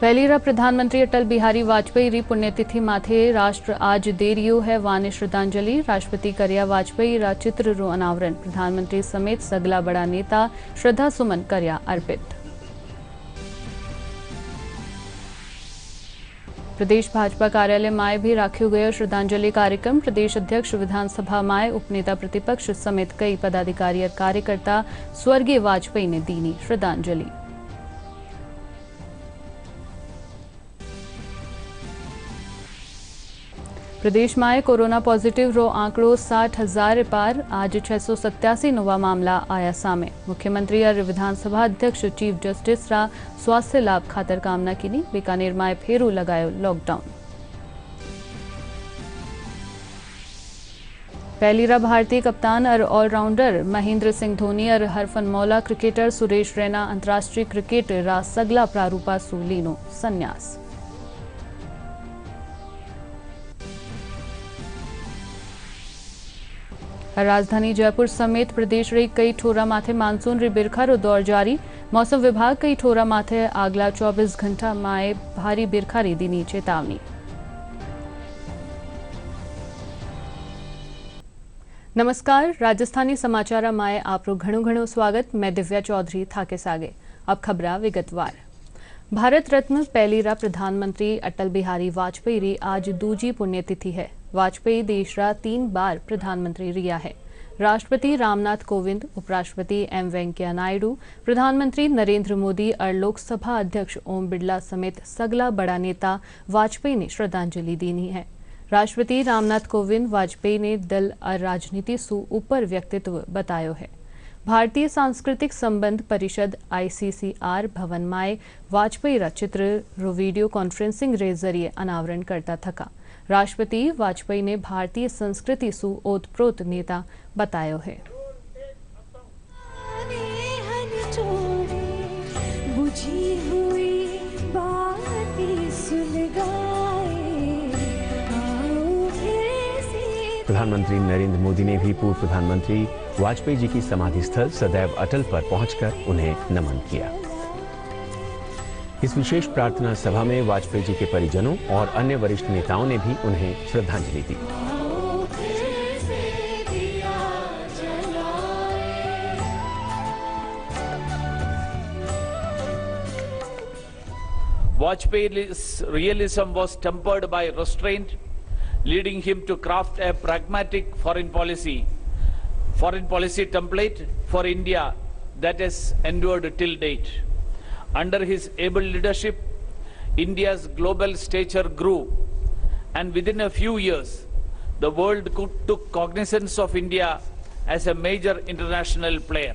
પહેલીરા પ્રધાનમંત્રી અટલ બિહારી વાજપેયી પુણ્યતિથિ માથે રાષ્ટ્ર आज દેરિયો है वाने श्रद्धांजलि। राष्ट्रपति કર્યા वाजपेयी ચિત્રનું અનાવરણ। प्रधानमंत्री समेत सगला बड़ा नेता श्रद्धासुमन કર્યા अर्पित। प्रदेश भाजपा कार्यालय माय भी राख्यो गयो श्रद्धांजलि कार्यक्रम। प्रदेश अध्यक्ष विधानसभा माय उपनेता प्रतिपक्ष समेत कई पदाधिकारी और कार्यकर्ता स्वर्गीय वाजपेयी ने दीनी श्रद्धांजलि। प्रदेश में कोरोना पॉजिटिव रो आंकड़ो 60,000 पार। आज 687 नवा मामला आया सामे। मुख्यमंत्री और विधानसभा अध्यक्ष चीफ जस्टिस रा स्वास्थ्य लाभ खातर कामना की। बीकानेर में फेरू लगायो लॉकडाउन। पहलीरा भारतीय कप्तान और ऑलराउंडर महेंद्र सिंह धोनी और हरफनमौला क्रिकेटर सुरेश रैना अंतर्राष्ट्रीय क्रिकेट रा सगला प्रारूपा सूलीनो संन्यास। राजधानी जयपुर समेत प्रदेश री कई ठोरा माथे मानसून री बिरखा रो दौर जारी। मौसम विभाग कई ठोरा माथे आगला 24 घंटा माए भारी बिरखा री दीनी चेतावनी। नमस्कार, राजस्थानी समाचार माए आपरो घणो घणो स्वागत। मैं दिव्या चौधरी थाके सागे। अब खबरा विगतवार। भारत रत्न पहलीरा प्रधानमंत्री अटल बिहारी वाजपेयी री आज दूजी पुण्यतिथि है। वाजपेयी देश रा 3 बार प्रधानमंत्री रिया है। राष्ट्रपति रामनाथ कोविंद, उपराष्ट्रपति एम वेंकैया नायडू, प्रधानमंत्री नरेंद्र मोदी और लोकसभा अध्यक्ष ओम बिरला समेत सगला बड़ा नेता वाजपेयी ने श्रद्धांजलि दीनी है। राष्ट्रपति रामनाथ कोविंद वाजपेयी ने दल और राजनीति सु ऊपर व्यक्तित्व बतायो है। भारतीय सांस्कृतिक संबंध परिषद ICCR भवन माए वाजपेयी रा चित्र रो वीडियो कॉन्फ्रेंसिंग रे जरिए अनावरण करता थका। राष्ट्रपति वाजपेयी ने भारतीय संस्कृति सु ओतप्रोत नेता बतायो है। प्रधानमंत्री नरेंद्र मोदी ने भी पूर्व प्रधानमंत्री वाजपेयी जी की समाधि स्थल सदैव अटल पर पहुंचकर उन्हें नमन किया। इस विशेष प्रार्थना सभा में वाजपेयी जी के परिजनों और अन्य वरिष्ठ नेताओं ने भी उन्हें श्रद्धांजलि दी। Vajpayee's realism was tempered by restraint, leading him to craft a pragmatic foreign policy template for India that has endured till date. Under his able leadership, India's global stature grew, and within a few years, the world took cognizance of India as a major international player.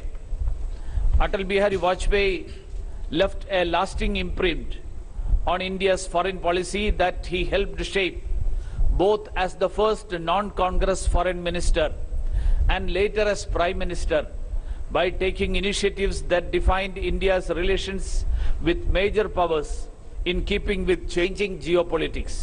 Atal Bihari Vajpayee left a lasting imprint on India's foreign policy that he helped shape both as the first non-Congress foreign minister and later as Prime Minister, by taking initiatives that defined India's relations with major powers in keeping with changing geopolitics.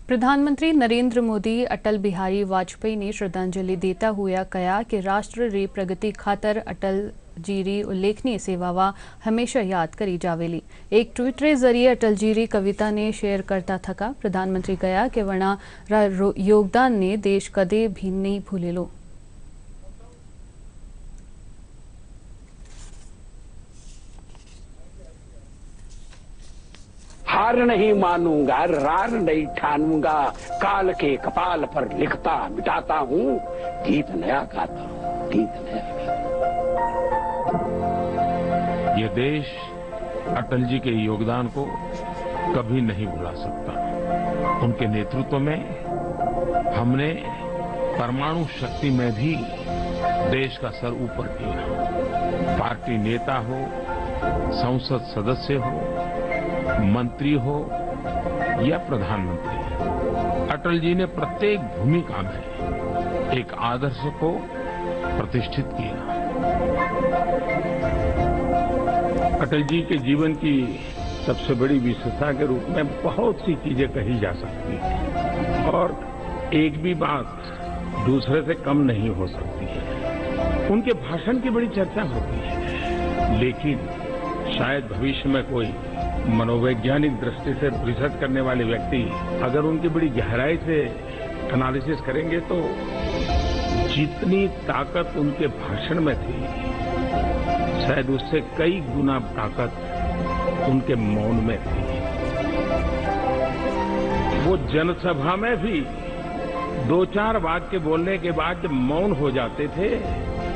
प्रधानमंत्री नरेंद्र मोदी अटल बिहारी वाजपेयी ने श्रद्धांजलि देता हुआ कहा कि राष्ट्र री प्रगति खातर अटल जी री उल्लेखनीय सेवावा हमेशा याद करी जावेली। एक ट्वीट रे जरिए अटल जी री कविता ने शेयर करता थका। प्रधानमंत्री कहा कि वना योगदान ने देश कदे भी नहीं भूलेलो। हार नहीं मानूंगा, रार नहीं ठानूंगा, काल के कपाल पर लिखता मिटाता हूँ, गीत नया गाता हूँ, गीत नया गाता हूँ। ये देश अटल जी के योगदान को कभी नहीं भुला सकता। उनके नेतृत्व में हमने परमाणु शक्ति में भी देश का सर ऊपर किया। पार्टी नेता हो, संसद सदस्य हो, मंत्री हो या प्रधानमंत्री, अटल जी ने प्रत्येक भूमिका में एक आदर्श को प्रतिष्ठित किया। अटल जी के जीवन की सबसे बड़ी विशेषता के रूप में बहुत सी चीजें कही जा सकती हैं और एक भी बात दूसरे से कम नहीं हो सकती है। उनके भाषण की बड़ी चर्चा होती है, लेकिन शायद भविष्य में कोई मनोवैज्ञानिक दृष्टि से रिसर्च करने वाले व्यक्ति अगर उनकी बड़ी गहराई से एनालिसिस करेंगे तो जितनी ताकत उनके भाषण में थी, शायद उससे कई गुना ताकत उनके मौन में थी। वो जनसभा में भी 2-4 वाक्य बोलने के बाद जब मौन हो जाते थे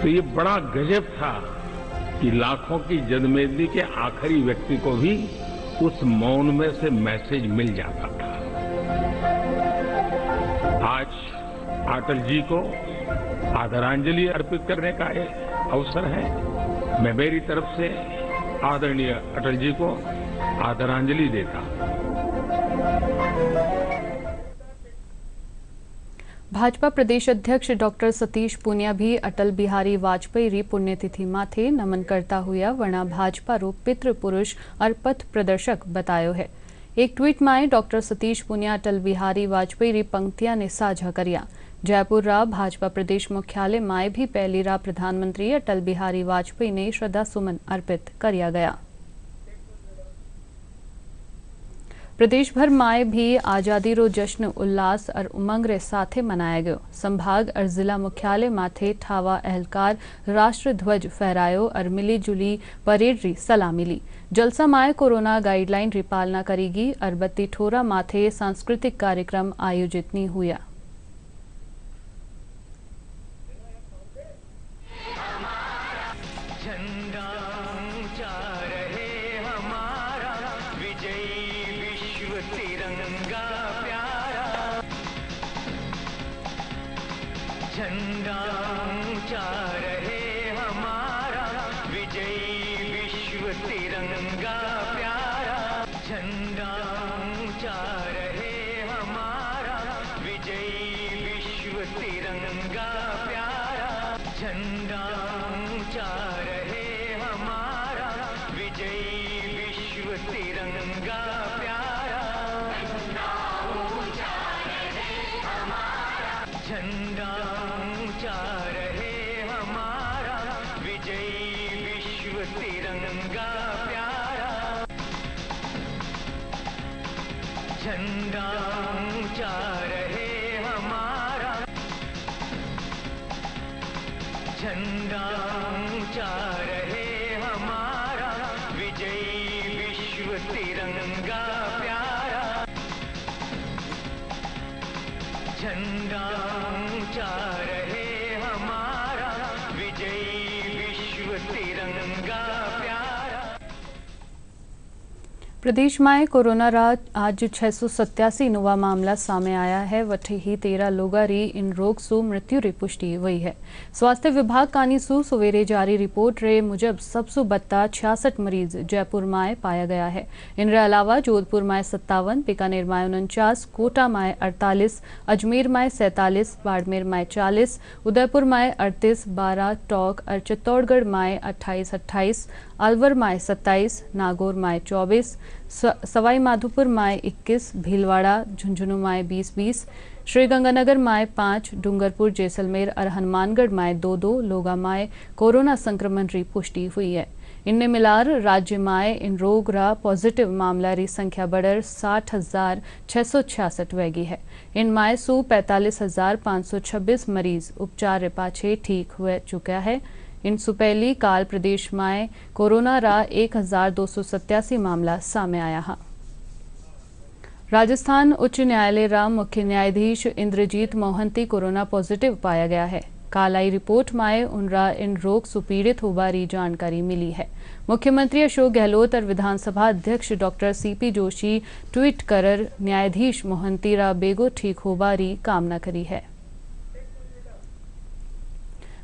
तो ये बड़ा गजब था कि लाखों की जनमेदनी के आखिरी व्यक्ति को भी उस मौन में से मैसेज मिल जाता था। आज अटल जी को आदरांजलि अर्पित करने का एक अवसर है। मैं मेरी तरफ से आदरणीय अटल जी को आदरांजलि देता हूं। भाजपा प्रदेश अध्यक्ष डॉक्टर सतीश पूनिया भी अटल बिहारी वाजपेयी री पुण्यतिथि माथे नमन करता हुआ वणा भाजपा रो पितृ पुरुष और पथ प्रदर्शक बतायो है। एक ट्वीट में डॉक्टर सतीश पूनिया अटल बिहारी वाजपेयी री पंक्तियां ने साझा करिया। जयपुर रा भाजपा प्रदेश मुख्यालय में भी पहली रा प्रधानमंत्री अटल बिहारी वाजपेयी ने श्रद्धा सुमन अर्पित किया गया। प्रदेश भर में भी आजादी रो जश्न उल्लास और उमंग रे साथे मनाया गयो। संभाग और जिला मुख्यालय माथे ठावा अहलकार राष्ट्र ध्वज फहरायो और मिली जुली परेड री सलामी ली। जलसा माए कोरोना गाइडलाइन री पालना करेगी और बत्ती ठोरा माथे सांस्कृतिक कार्यक्रम आयोजित नहीं हुआ। झंडा ऊंचा रहे हमारा, विजयी विश्व तिरंगा प्यारा। झंडा ऊंचा रहे हमारा, विजयी विश्व तिरंगा प्यारा। झंडा ऊंचा रहे हमारा, विजयी विश्व तिरंगा प्यारा। झंडा ऊंचा रहे हमारा, झंडा ऊंचा रहे हमारा, विजयी विश्व तिरंगा प्यारा। झंडा ऊंचा रहे हमारा, झंडा ऊंचा रहे हमारा, विजयी विश्व तिरंगा प्यारा। झंडा ऊंचा रहे हमारा, विजयी विश्व तिरंगा प्यारा। प्रदेश में कोरोना रा आज 687 नवा मामला सामने आया है। वठी ही 13 लोगों री इन रोग सु मृत्यु री पुष्टि हुई है। स्वास्थ्य विभाग कानी सु सवेरे जारी रिपोर्ट रे मुजब सबसु बत्ता 66 मरीज जयपुर में पाया गया है। इनके अलावा जोधपुर में 57, बीकानेर में 49, कोटा में 48, अजमेर में 47, बाड़मेर में 40, उदयपुर में 38, बारा, टोंक और चित्तौड़गढ़ में 28, अलवर में 27, नागौर में 24, सवाई माधोपुर में 21, भीलवाड़ा झुंझुनू में 20, श्रीगंगानगर में 5, डूंगरपुर जैसलमेर और हनुमानगढ़ में 2 लोगों में कोरोना संक्रमण की पुष्टि हुई है। इनने मिलार राज्य में इन रोग रा पॉजिटिव मामला री संख्या बढ़कर 60,666 वेगी है। इनमें सु 45,526 मरीज उपचार रे पाछे ठीक हो चुका है। इनसु पहली काल प्रदेश में कोरोना रा 1,287 मामला सामने आया है। राजस्थान उच्च न्यायालय रा मुख्य न्यायाधीश इंद्रजीत मोहंती कोरोना पॉजिटिव पाया गया है। काल आई रिपोर्ट माए उनरा इन रोग से पीड़ित होबारी जानकारी मिली है। मुख्यमंत्री अशोक गहलोत और विधानसभा अध्यक्ष डॉक्टर सीपी जोशी ट्वीट कर न्यायाधीश मोहंती रा बेगो ठीक होबारी कामना करी है।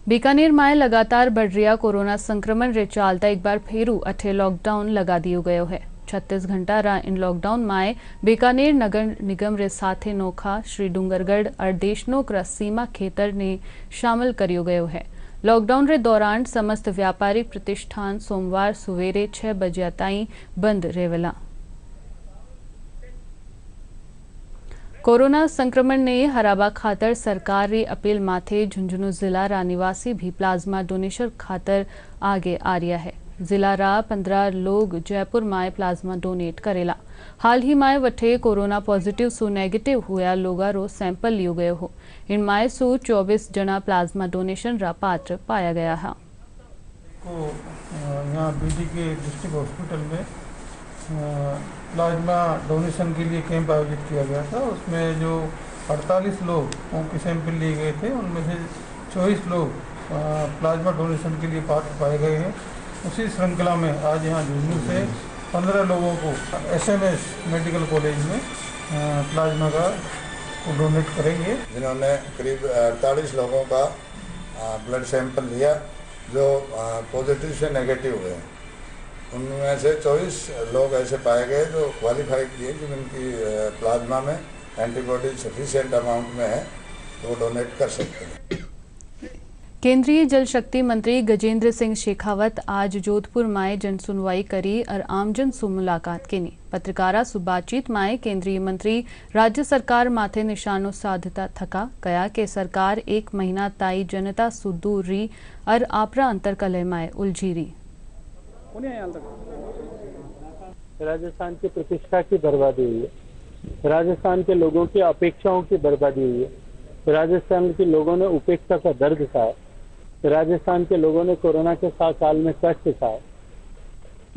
बीकानेर में लगातार बढ़ रहा कोरोना संक्रमण रे चालता एक बार फेरू अठे लॉकडाउन लगा दियो गयो है। 36 घंटा रा इन लॉकडाउन में बीकानेर नगर निगम रे साथे नोखा श्री डूंगरगढ़ और देशनोक रा सीमा खेतर ने शामिल करियो गयो है। लॉकडाउन रे दौरान समस्त व्यापारिक प्रतिष्ठान सोमवार सवेरे 6 बजे ताईं बंद रहेला। कोरोना संक्रमण ने हराबा खातर सरकार री अपील माथे झुंझुनू जिला रा निवासी भी प्लाज्मा डोनेशन खातर आगे आ रिया है। जिला रा 15 लोग जयपुर में प्लाज्मा डोनेट करेला। हाल ही में वठे कोरोना पॉजिटिव सु नेगेटिव हुआ लोगा रो सैंपल लियो गयो हो। इन माए सु 24 जना प्लाज्मा डोनेशन रा पात्र पाया गया है। यहाँ बीडी के डिस्ट्रिक्ट हॉस्पिटल में प्लाज्मा डोनेशन के लिए कैंप आयोजित किया गया था। उसमें जो 48 लोगों के सैंपल लिए गए थे, उनमें से 24 लोग प्लाज्मा डोनेशन के लिए पात्र पाए गए हैं। उसी श्रृंखला में आज यहाँ झुंझुनू से 15 लोगों को SMS मेडिकल कॉलेज में प्लाज्मा का डोनेट करेंगे, जिन्होंने करीब 48 लोगों का ब्लड सैंपल लिया जो पॉजिटिव से नेगेटिव हुए। उनमें से 24 लोग ऐसे पाए गए जो क्वालिफाई किए कि उनकी प्लाज्मा में एंटीबॉडी सफिशिएंट अमाउंट में है तो वो डोनेट कर सकते हैं। केंद्रीय जल शक्ति मंत्री गजेंद्र सिंह शेखावत आज जोधपुर में जन सुनवाई करी और आमजन से मुलाकात की। पत्रकारा से बातचीत में केंद्रीय मंत्री राज्य सरकार माथे निशानो साधता थका कया के सरकार 1 महीना ताई जनता से दूर री और आपरा अंतर कलह में उलझी री। राजस्थान की प्रतिष्ठा की बर्बादी हुई है, राजस्थान के लोगों की अपेक्षाओं की बर्बादी हुई है, राजस्थान के लोगों ने उपेक्षा का दर्द सहा, राजस्थान के लोगों ने कोरोना के 7 साल में कष्ट सहा।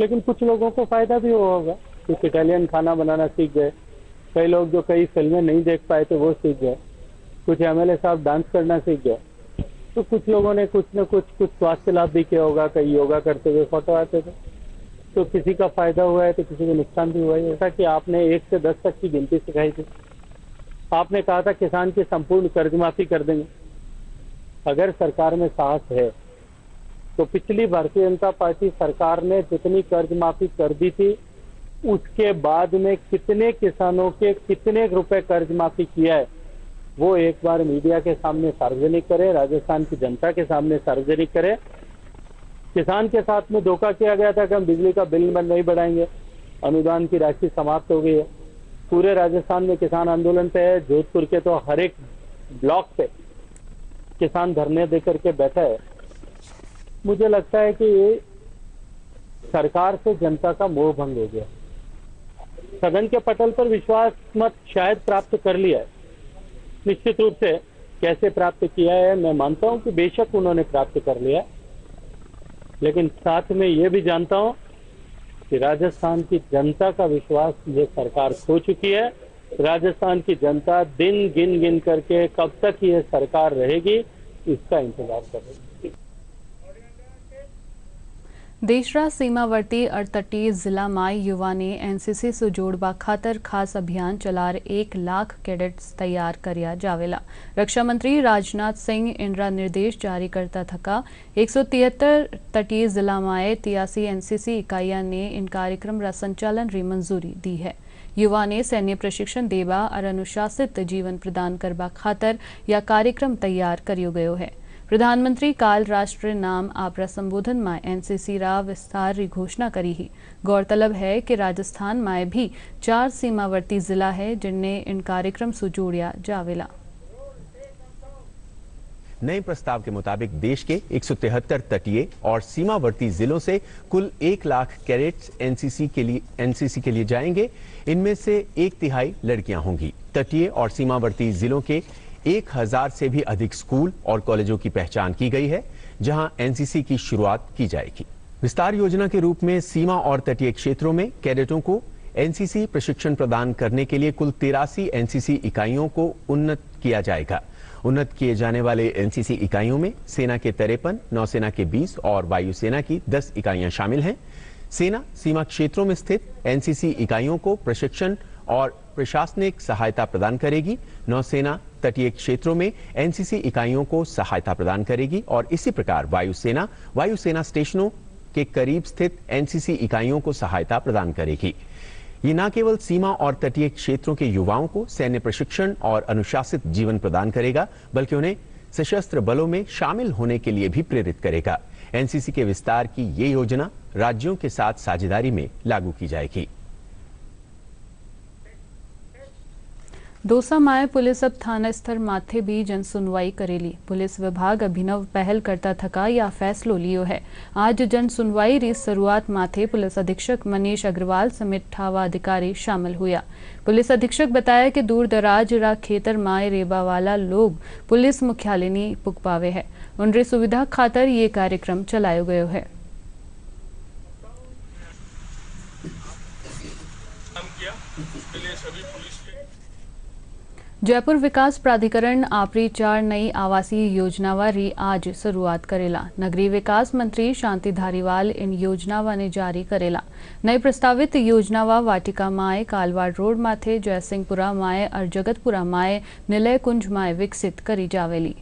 लेकिन कुछ लोगों को फायदा भी हुआ होगा, कुछ इटालियन खाना बनाना सीख गए, कई लोग जो कई फिल्में नहीं देख पाए थे वो सीख गए, कुछ MLA साहब डांस करना सीख गए, तो कुछ लोगों ने कुछ न कुछ स्वास्थ्य लाभ भी किया होगा। कई योगा करते हुए फोटो आते थे, तो किसी का फायदा हुआ है तो किसी को नुकसान भी हुआ है। जैसा कि आपने 1 से 10 तक की गिनती सिखाई थी, आपने कहा था किसान की संपूर्ण कर्ज माफी कर देंगे। अगर सरकार में साहस है तो पिछली भारतीय जनता पार्टी सरकार ने जितनी कर्ज माफी कर दी थी उसके बाद में कितने किसानों के कितने रुपए कर्ज माफी किया है वो एक बार मीडिया के सामने सार्वजनिक करे, राजस्थान की जनता के सामने सार्वजनिक करे। किसान के साथ में धोखा किया गया था कि हम बिजली का बिल नहीं बढ़ाएंगे, अनुदान की राशि समाप्त हो गई है। पूरे राजस्थान में किसान आंदोलन पे है, जोधपुर के तो हर एक ब्लॉक पे किसान धरने देकर के बैठा है। मुझे लगता है कि ये सरकार से जनता का मोह भंग हो गया। सदन के पटल पर विश्वास मत शायद प्राप्त कर लिया है, निश्चित रूप से कैसे प्राप्त किया है मैं मानता हूं कि बेशक उन्होंने प्राप्त कर लिया, लेकिन साथ में ये भी जानता हूं कि राजस्थान की जनता का विश्वास ये सरकार खो चुकी है। राजस्थान की जनता दिन गिन करके कब तक ये सरकार रहेगी इसका इंतजार कर रही है। देशरा सीमावर्ती और तटीय जिला में युवा ने एनसीसी से जोड़वा खातर खास अभियान चलार 1 लाख कैडेट्स तैयार करया जावेला। रक्षा मंत्री राजनाथ सिंह इनरा निर्देश जारी करता थका 173 तटीय जिला में 83 एनसीसी इकाइयां ने इन कार्यक्रम रा संचालन री मंजूरी दी है। युवा ने सैन्य प्रशिक्षण देवा और अनुशासित जीवन प्रदान करवा खातर यह कार्यक्रम तैयार करियो गयो है। प्रधानमंत्री काल राष्ट्र नाम आपरा संबोधन में एनसीसी रा विस्तार री घोषणा करी ही। गौरतलब है कि राजस्थान में भी 4 सीमावर्ती जिला है जिनने इन कार्यक्रम से जोड़िया जावेला। नए प्रस्ताव के मुताबिक देश के 173 तटीय और सीमावर्ती जिलों से कुल 1 लाख कैडेट्स एनसीसी के लिए जाएंगे। इनमें से 1/3 लड़कियां होंगी। तटीय और सीमावर्ती जिलों के 1000 से भी अधिक स्कूल और कॉलेजों की पहचान की गई है जहां एनसीसी की शुरुआत की जाएगी। विस्तार योजना के रूप में सीमा और तटीय क्षेत्रों में कैडेटों को एनसीसी प्रशिक्षण प्रदान करने के लिए कुल 83 एनसीसी इकाइयों को उन्नत किया जाएगा। उन्नत किए जाने वाले एनसीसी इकाइयों में सेना के 53, नौसेना के 20 और वायुसेना की 10 इकाइयां शामिल हैं। सेना सीमा क्षेत्रों में स्थित एनसीसी इकाइयों को प्रशिक्षण और प्रशासनिक सहायता प्रदान करेगी। नौसेना तटीय क्षेत्रों में एनसीसी इकाइयों को सहायता प्रदान करेगी और इसी प्रकार वायुसेना स्टेशनों के करीब स्थित एनसीसी इकाइयों को सहायता प्रदान करेगी। ये न केवल सीमा और तटीय क्षेत्रों के युवाओं को सैन्य प्रशिक्षण और अनुशासित जीवन प्रदान करेगा, बल्कि उन्हें सशस्त्र बलों में शामिल होने के लिए भी प्रेरित करेगा। एनसीसी के विस्तार की ये योजना राज्यों के साथ साझेदारी में लागू की जाएगी। दौसा माय पुलिस अब थाना स्तर माथे भी जन सुनवाई करेली। पुलिस विभाग अभिनव पहल करता थका या फैसलो लियो है। आज जन सुनवाई री शुरुआत माथे पुलिस अधीक्षक मनीष अग्रवाल समेत ठावा अधिकारी शामिल हुआ। पुलिस अधीक्षक बताया कि दूर दराज रा खेतर माए रेबा वाला लोग पुलिस मुख्यालय नी पुग पावे है। उनरी सुविधा खातर ये कार्यक्रम चलायो गयो है। जयपुर विकास प्राधिकरण आपरी 4 नई आवासीय योजनावा री आज शुरुआत करेला। नगरीय विकास मंत्री शांति धारीवाल इन योजनावा ने जारी करेला। नई प्रस्तावित योजनावा वाटिका माए, कालवाड़ रोड माथे, जयसिंहपुरा माए और जगतपुरा माए, निलय कुंज माए विकसित करी जावेली।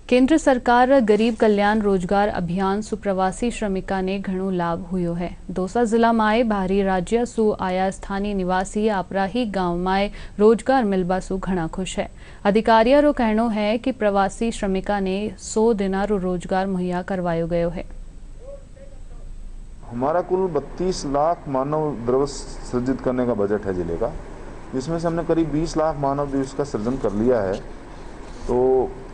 केंद्र सरकार गरीब कल्याण रोजगार अभियान सु प्रवासी श्रमिका ने घणो लाभ हुयो है। दौसा जिला माए बाहरी राज्य सु आया स्थानीय निवासी आपराही गांव माए रोजगार मिलबा सु घना खुश है। अधिकारियों रो कहनो है कि प्रवासी श्रमिका ने 100 दिना रो रोजगार मुहैया करवायो गयो है। हमारा कुल 32 लाख मानव दिवस सृजित करने का बजट है जिले का, जिसमें से हमने करीब 20 लाख मानव दिवस का सृजन कर लिया है। तो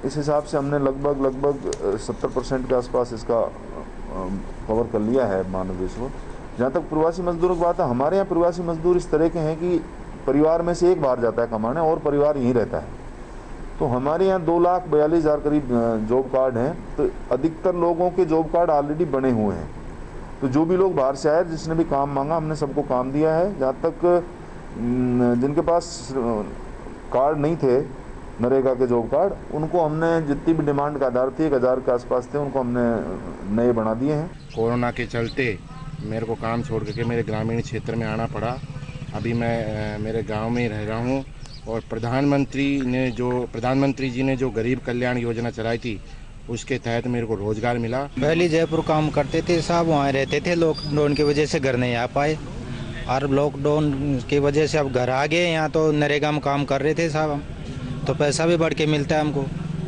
इस हिसाब से हमने लगभग 70% के आसपास इसका कवर कर लिया है मानव दिवस को। जहाँ तक प्रवासी मजदूरों की बात है, हमारे यहाँ प्रवासी मजदूर इस तरह के हैं कि परिवार में से एक बार जाता है कमाने और परिवार यहीं रहता है। तो हमारे यहाँ 2,42,000 करीब जॉब कार्ड हैं। तो अधिकतर लोगों के जॉब कार्ड ऑलरेडी बने हुए हैं। तो जो भी लोग बाहर से आए, जिसने भी काम मांगा, हमने सबको काम दिया है। जहाँ तक जिनके पास कार्ड नहीं थे, नरेगा के जॉब कार्ड, उनको हमने जितनी भी डिमांड का आधार थी 1,000 के आसपास थे, उनको हमने नए बना दिए हैं। कोरोना के चलते मेरे को काम छोड़ करके मेरे ग्रामीण क्षेत्र में आना पड़ा। अभी मैं मेरे गांव में ही रह रहा हूं और प्रधानमंत्री जी ने जो गरीब कल्याण योजना चलाई थी, उसके तहत मेरे को रोजगार मिला। पहले जयपुर काम करते थे साहब, वहाँ रहते थे। लॉकडाउन की वजह से घर नहीं आ पाए और लॉकडाउन की वजह से अब घर आ गए। यहाँ तो नरेगा में काम कर रहे थे साहब, तो पैसा भी बढ़ के मिलता है हमको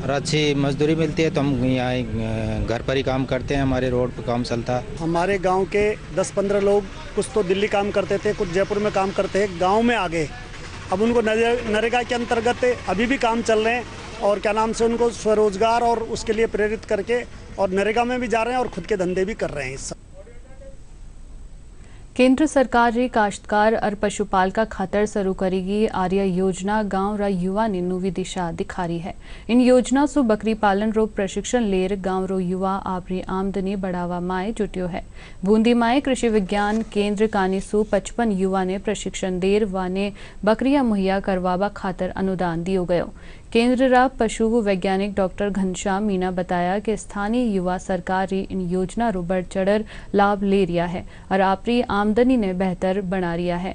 और अच्छी मजदूरी मिलती है। तो हम यहाँ घर पर ही काम करते हैं, हमारे रोड पर काम चलता है। हमारे गांव के 10-15 लोग, कुछ तो दिल्ली काम करते थे, कुछ जयपुर में काम करते हैं, गांव में आ गए। अब उनको नरेगा के अंतर्गत अभी भी काम चल रहे हैं और क्या नाम से उनको स्वरोजगार और उसके लिए प्रेरित करके और नरेगा में भी जा रहे हैं और खुद के धंधे भी कर रहे हैं। केंद्र सरकार री काश्तकार और पशुपालका खातर शुरू करेगी आर्य योजना गांव रा युवा ने नवी दिशा दिखा रही है। इन योजना सु बकरी पालन रो प्रशिक्षण लेर गांव रो युवा आपरी आमदनी बढ़ावा माए जुट्यो है। बूंदी माए कृषि विज्ञान केंद्र कानी सु 55 युवा ने प्रशिक्षण देर वाने बकरियां मुहैया करवाबा खातर अनुदान दियो गयो। केंद्र रा पशु वैज्ञानिक डॉक्टर घनश्याम मीना बताया कि स्थानीय युवा सरकार इन योजना रो बढ़ चढ़ लाभ ले रिया है और आपरी आमदनी ने बेहतर बना रिया है।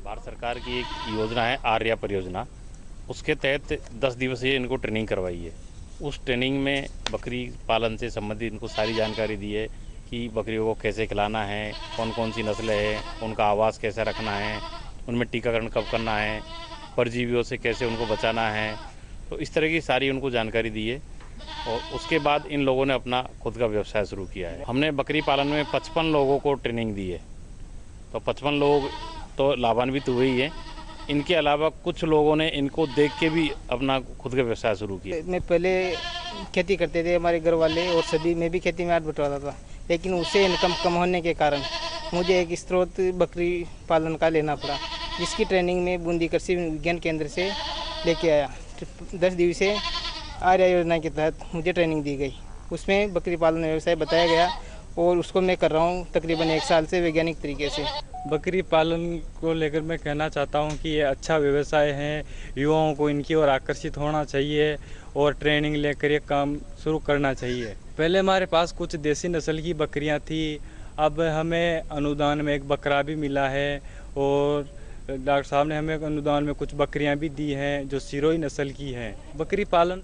भारत सरकार की एक योजना है आर्या परियोजना, उसके तहत 10 दिवसीय इनको ट्रेनिंग करवाई है। उस ट्रेनिंग में बकरी पालन से संबंधित इनको सारी जानकारी दी है कि बकरियों को कैसे खिलाना है, कौन कौन सी नस्लें हैं, उनका आवास कैसे रखना है, उनमें टीकाकरण कब करना है, परजीवियों से कैसे उनको बचाना है। तो इस तरह की सारी उनको जानकारी दी है और उसके बाद इन लोगों ने अपना खुद का व्यवसाय शुरू किया है। हमने बकरी पालन में 55 लोगों को ट्रेनिंग दी है, तो 55 लोग तो लाभान्वित हुए ही हैं। इनके अलावा कुछ लोगों ने इनको देख के भी अपना खुद का व्यवसाय शुरू किया। मैं पहले खेती करते थे, हमारे घर वाले और सभी, मैं भी खेती में हाथ बटवाता था, लेकिन उससे इनकम कम होने के कारण मुझे एक स्रोत बकरी पालन का लेना पड़ा, जिसकी ट्रेनिंग में बूंदी कृषि विज्ञान केंद्र से लेके आया। 10 दिवसीय आर्या योजना के तहत मुझे ट्रेनिंग दी गई। उसमें बकरी पालन व्यवसाय बताया गया और उसको मैं कर रहा हूँ तकरीबन 1 साल से वैज्ञानिक तरीके से। बकरी पालन को लेकर मैं कहना चाहता हूँ कि ये अच्छा व्यवसाय है, युवाओं को इनकी ओर आकर्षित होना चाहिए और ट्रेनिंग लेकर ये काम शुरू करना चाहिए। पहले हमारे पास कुछ देसी नस्ल की बकरियाँ थी, अब हमें अनुदान में एक बकरा भी मिला है और डॉक्टर साहब ने हमें अनुदान में कुछ बकरियां भी दी हैं जो सिरोही नस्ल की हैं। बकरी पालन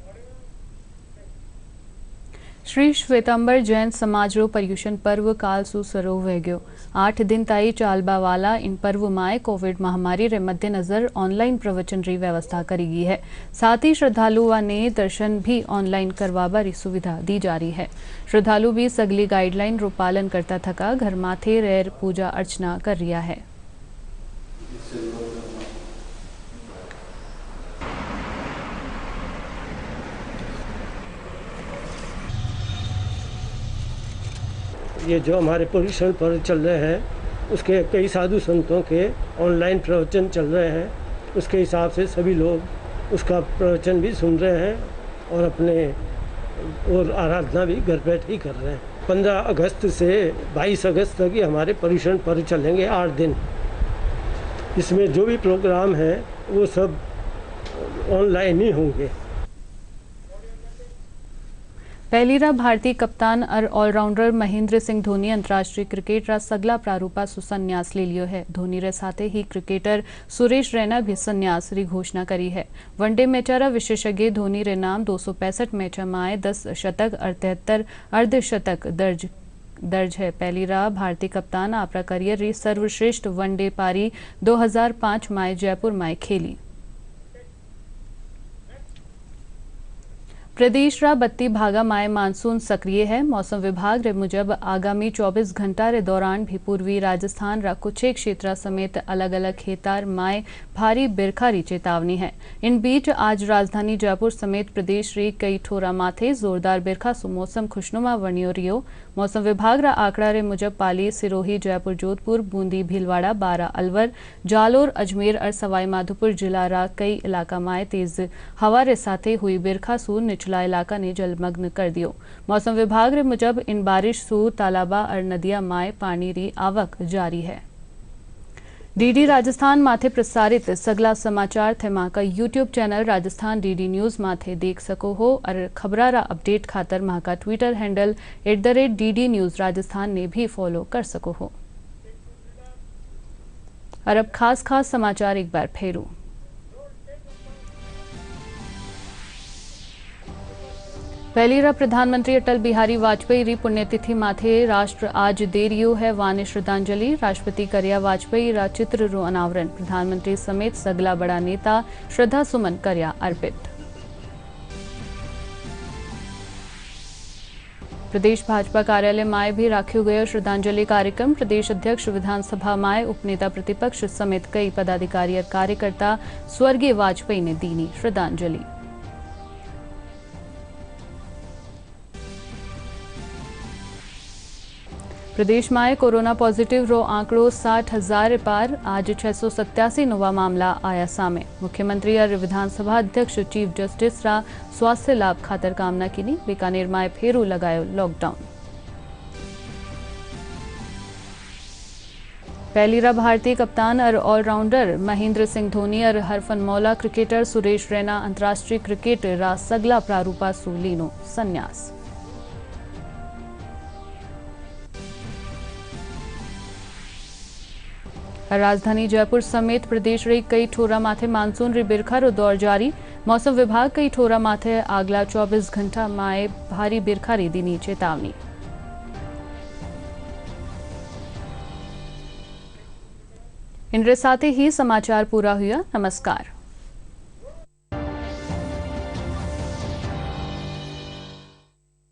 श्री श्वेतांबर जैन समाज रो पर्युषण पर्व काल सु सरो वेग्यो 8 दिन ताई चालबा वाला इन पर्व माए कोविड महामारी रे मद्देनजर ऑनलाइन प्रवचन री व्यवस्था करी गई है। साथ ही श्रद्धालुओं ने दर्शन भी ऑनलाइन करवा बारी सुविधा दी जा रही है। श्रद्धालु भी सगली गाइडलाइन रो पालन करता थका घर माथे रेर पूजा अर्चना कर रिया है। ये जो हमारे पर्युषण पर्व चल रहे हैं उसके कई साधु संतों के ऑनलाइन प्रवचन चल रहे हैं, उसके हिसाब से सभी लोग उसका प्रवचन भी सुन रहे हैं और अपने और आराधना भी घर बैठ ही कर रहे हैं। 15 अगस्त से 22 अगस्त तक ये हमारे पर्युषण पर्व चलेंगे 8 दिन। इसमें जो भी प्रोग्राम है वो सब ऑनलाइन ही होंगे। पहलीरा भारतीय कप्तान और ऑलराउंडर महेंद्र सिंह धोनी अंतर्राष्ट्रीय क्रिकेट रा सगला प्रारूपा सु संन्यास ले लियो है। धोनी रे साथे ही क्रिकेटर सुरेश रैना भी संन्यास री घोषणा करी है। वनडे मैचारा विशेषज्ञ धोनी रे नाम 265 मैच माए 10 शतक और 73 अर्धशतक दर्ज है। पहलीरा भारतीय कप्तान आपरा करियर री सर्वश्रेष्ठ वनडे पारी 2005 माए जयपुर माए खेली। प्रदेश रा 32 भागा माए मानसून सक्रिय है। मौसम विभाग रे मुजब आगामी 24 घंटा रे दौरान भी पूर्वी राजस्थान रा कुछ क्षेत्र समेत अलग अलग खेतार माए भारी बिरखा री चेतावनी है। इन बीच आज राजधानी जयपुर समेत प्रदेश रे कई ठोरा माथे जोरदार बिरखा सु मौसम खुशनुमा वणियो रियो। मौसम विभाग रा आंकड़ा रे मुजब पाली, सिरोही, जयपुर, जोधपुर, बूंदी, भीलवाड़ा, बारा, अलवर, जालोर, अजमेर और सवाई माधोपुर जिला रा कई इलाका माए तेज हवा रे साथे हुई बिरखा सु निचला इलाका ने जलमग्न कर दियो। मौसम विभाग रे मुजब इन बारिश सु तालाबा और नदिया माए पानी री आवक जारी है। डीडी राजस्थान माथे प्रसारित सगला समाचार थे मां का YouTube channel Rajasthan DD news माथे देख सको हो और खबरारा अपडेट खातर मां का Twitter handle @DD news Rajasthan ने भी फॉलो कर सको हो। और अब खास समाचार एक बार फेरू। पहलीरा प्रधानमंत्री अटल बिहारी वाजपेयी री पुण्यतिथि माथे राष्ट्र आज दे रियो है वाने श्रद्धांजलि। राष्ट्रपति करया वाजपेयी रा चित्र रो अनावरण। प्रधानमंत्री समेत सगला बड़ा नेता श्रद्धा सुमन करया अर्पित। प्रदेश भाजपा कार्यालय माए भी राख्यो गयो श्रद्धांजलि कार्यक्रम। प्रदेश अध्यक्ष विधानसभा माए उपनेता प्रतिपक्ष समेत कई पदाधिकारी और कार्यकर्ता स्वर्गीय वाजपेयी ने दीनी श्रद्धांजलि। प्रदेश में कोरोना पॉजिटिव रो आंकड़ो 60,000 पार। आज 687 नवा मामला आया सामे। मुख्यमंत्री और विधानसभा अध्यक्ष चीफ जस्टिस रा स्वास्थ्य लाभ खातर कामना की। बीकानेर में फेरू लगायो लॉकडाउन। पहलीरा भारतीय कप्तान और ऑलराउंडर महेंद्र सिंह धोनी और हरफनमौला क्रिकेटर सुरेश रैना अंतर्राष्ट्रीय क्रिकेट रा सगला प्रारूपा सु लीनो संन्यास। राजधानी जयपुर समेत प्रदेश रे कई ठोरा माथे मानसून री बिरखा रो दौर जारी। मौसम विभाग कई ठोरा माथे अगला 24 घंटा माए भारी बिरखा री दीनी चेतावनी। इनरे साथ ही समाचार पूरा हुआ। नमस्कार।